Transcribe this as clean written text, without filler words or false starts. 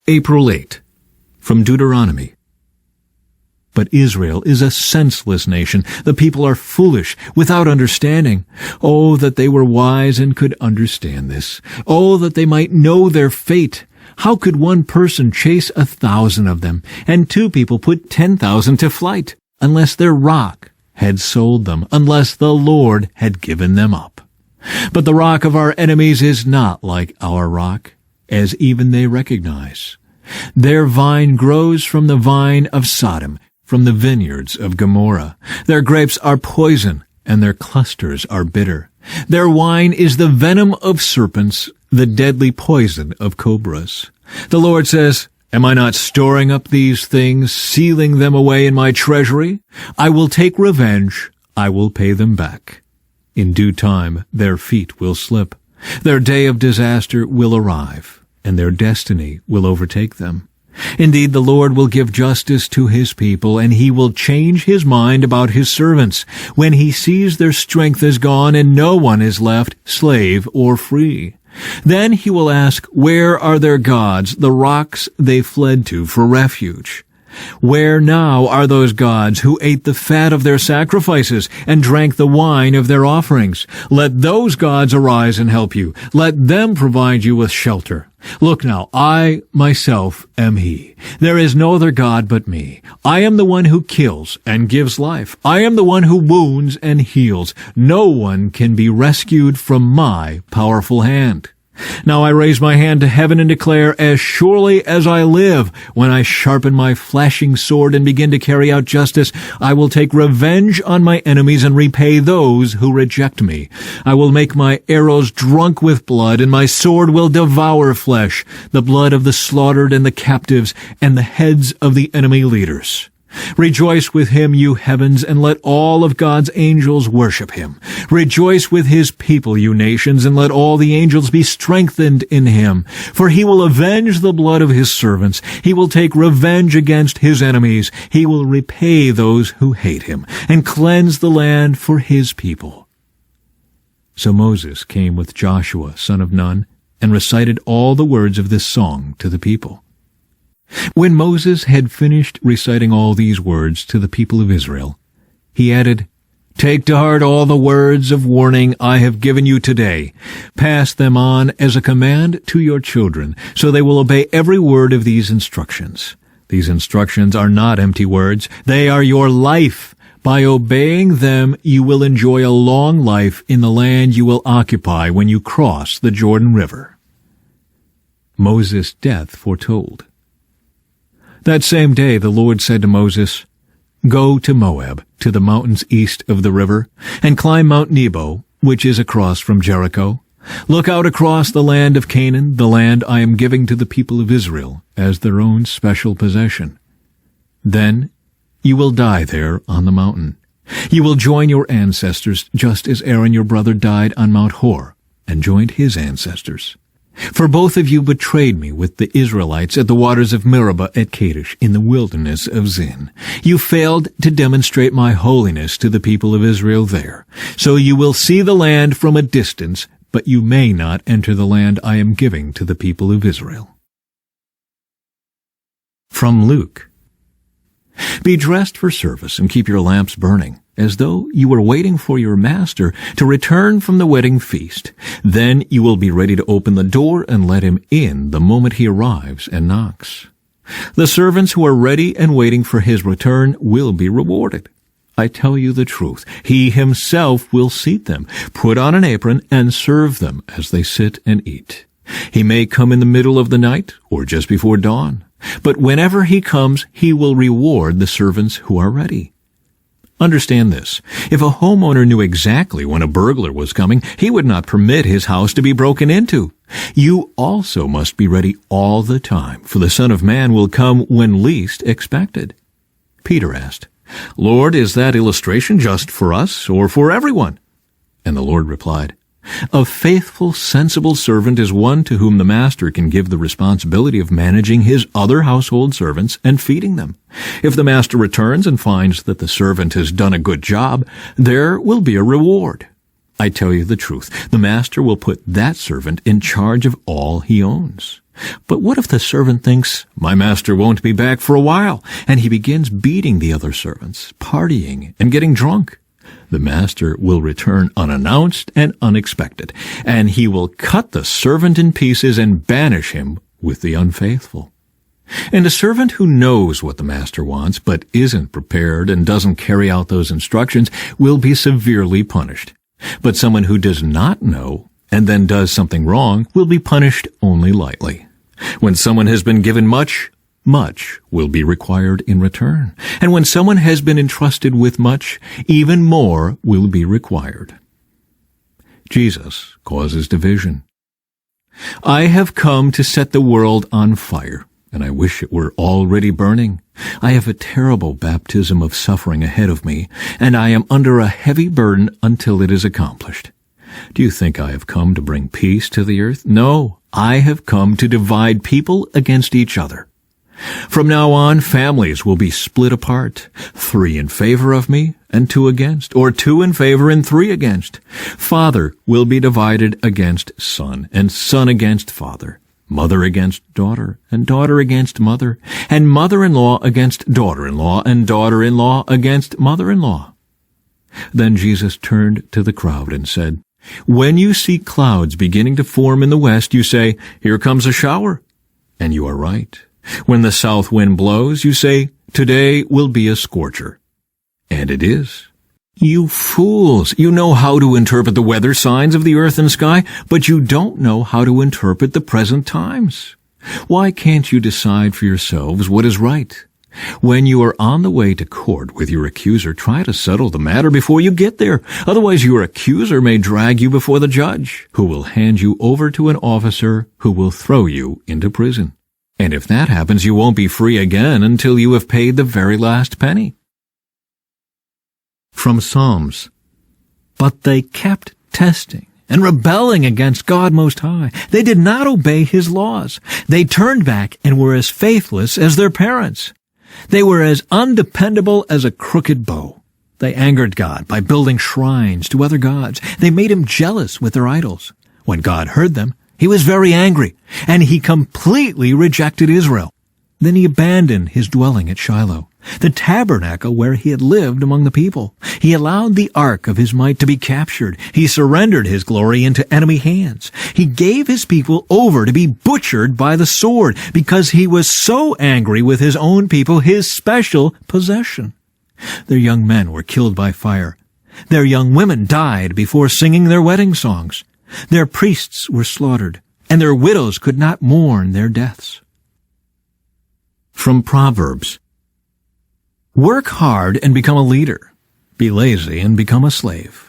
April 8, from Deuteronomy. But Israel is a senseless nation. The people are foolish, without understanding. Oh, that they were wise and could understand this. Oh, that they might know their fate. How could one person chase 1,000 of them, and 2 people put 10,000 to flight, unless their rock had sold them, unless the Lord had given them up? But the rock of our enemies is not like our rock, as even they recognize. Their vine grows from the vine of Sodom, from the vineyards of Gomorrah. Their grapes are poison, and their clusters are bitter. Their wine is the venom of serpents, the deadly poison of cobras. The Lord says, Am I not storing up these things, sealing them away in my treasury? I will take revenge. I will pay them back. In due time their feet will slip. Their day of disaster will arrive, and their destiny will overtake them. Indeed, the Lord will give justice to his people, and he will change his mind about his servants when he sees their strength is gone and no one is left, slave or free. Then he will ask, Where are their gods, the rocks they fled to for refuge? Where now are those gods who ate the fat of their sacrifices and drank the wine of their offerings? Let those gods arise and help you. Let them provide you with shelter. Look now, I myself am he. There is no other God but me. I am the one who kills and gives life. I am the one who wounds and heals. No one can be rescued from my powerful hand. Now I raise my hand to heaven and declare, as surely as I live, when I sharpen my flashing sword and begin to carry out justice, I will take revenge on my enemies and repay those who reject me. I will make my arrows drunk with blood, and my sword will devour flesh, the blood of the slaughtered and the captives, and the heads of the enemy leaders. Rejoice with him, you heavens, and let all of God's angels worship him. Rejoice with his people, you nations, and let all the angels be strengthened in him. For he will avenge the blood of his servants. He will take revenge against his enemies. He will repay those who hate him, and cleanse the land for his people. So Moses came with Joshua, son of Nun, and recited all the words of this song to the people. When Moses had finished reciting all these words to the people of Israel, he added, Take to heart all the words of warning I have given you today. Pass them on as a command to your children, so they will obey every word of these instructions. These instructions are not empty words. They are your life. By obeying them, you will enjoy a long life in the land you will occupy when you cross the Jordan River. Moses' death foretold. That same day the Lord said to Moses, Go to Moab, to the mountains east of the river, and climb Mount Nebo, which is across from Jericho. Look out across the land of Canaan, the land I am giving to the people of Israel as their own special possession. Then you will die there on the mountain. You will join your ancestors, just as Aaron your brother died on Mount Hor, and joined his ancestors. For both of you betrayed me with the Israelites at the waters of Meribah at Kadesh in the wilderness of Zin. You failed to demonstrate my holiness to the people of Israel there. So you will see the land from a distance, but you may not enter the land I am giving to the people of Israel. From Luke. Be dressed for service and keep your lamps burning, as though you were waiting for your master to return from the wedding feast. Then you will be ready to open the door and let him in the moment he arrives and knocks. The servants who are ready and waiting for his return will be rewarded. I tell you the truth, he himself will seat them, put on an apron, and serve them as they sit and eat. He may come in the middle of the night or just before dawn, but whenever he comes, he will reward the servants who are ready. Understand this. If a homeowner knew exactly when a burglar was coming, he would not permit his house to be broken into. You also must be ready all the time, for the Son of Man will come when least expected. Peter asked, Lord, is that illustration just for us or for everyone? And the Lord replied, A faithful, sensible servant is one to whom the master can give the responsibility of managing his other household servants and feeding them. If the master returns and finds that the servant has done a good job, there will be a reward. I tell you the truth, the master will put that servant in charge of all he owns. But what if the servant thinks, my master won't be back for a while, and he begins beating the other servants, partying, and getting drunk? The master will return unannounced and unexpected, and he will cut the servant in pieces and banish him with the unfaithful. And a servant who knows what the master wants, but isn't prepared and doesn't carry out those instructions, will be severely punished. But someone who does not know and then does something wrong will be punished only lightly. When someone has been given much, much will be required in return. And when someone has been entrusted with much, even more will be required. Jesus causes division. I have come to set the world on fire, and I wish it were already burning. I have a terrible baptism of suffering ahead of me, and I am under a heavy burden until it is accomplished. Do you think I have come to bring peace to the earth? No, I have come to divide people against each other. From now on, families will be split apart, 3 in favor of me and 2 against, or 2 in favor and 3 against. Father will be divided against son, and son against father, mother against daughter, and daughter against mother, and mother-in-law against daughter-in-law, and daughter-in-law against mother-in-law. Then Jesus turned to the crowd and said, when you see clouds beginning to form in the west, you say, here comes a shower. And you are right. When the south wind blows, you say, today will be a scorcher. And it is. You fools! You know how to interpret the weather signs of the earth and sky, but you don't know how to interpret the present times. Why can't you decide for yourselves what is right? When you are on the way to court with your accuser, try to settle the matter before you get there. Otherwise, your accuser may drag you before the judge, who will hand you over to an officer who will throw you into prison. And if that happens, you won't be free again until you have paid the very last penny. From Psalms. But they kept testing and rebelling against God Most High. They did not obey His laws. They turned back and were as faithless as their parents. They were as undependable as a crooked bow. They angered God by building shrines to other gods. They made Him jealous with their idols. When God heard them, He was very angry, and He completely rejected Israel. Then He abandoned His dwelling at Shiloh, the tabernacle where He had lived among the people. He allowed the ark of His might to be captured. He surrendered His glory into enemy hands. He gave His people over to be butchered by the sword because He was so angry with His own people, His special possession. Their young men were killed by fire. Their young women died before singing their wedding songs. Their priests were slaughtered, and their widows could not mourn their deaths. From Proverbs. Work hard and become a leader. Be lazy and become a slave.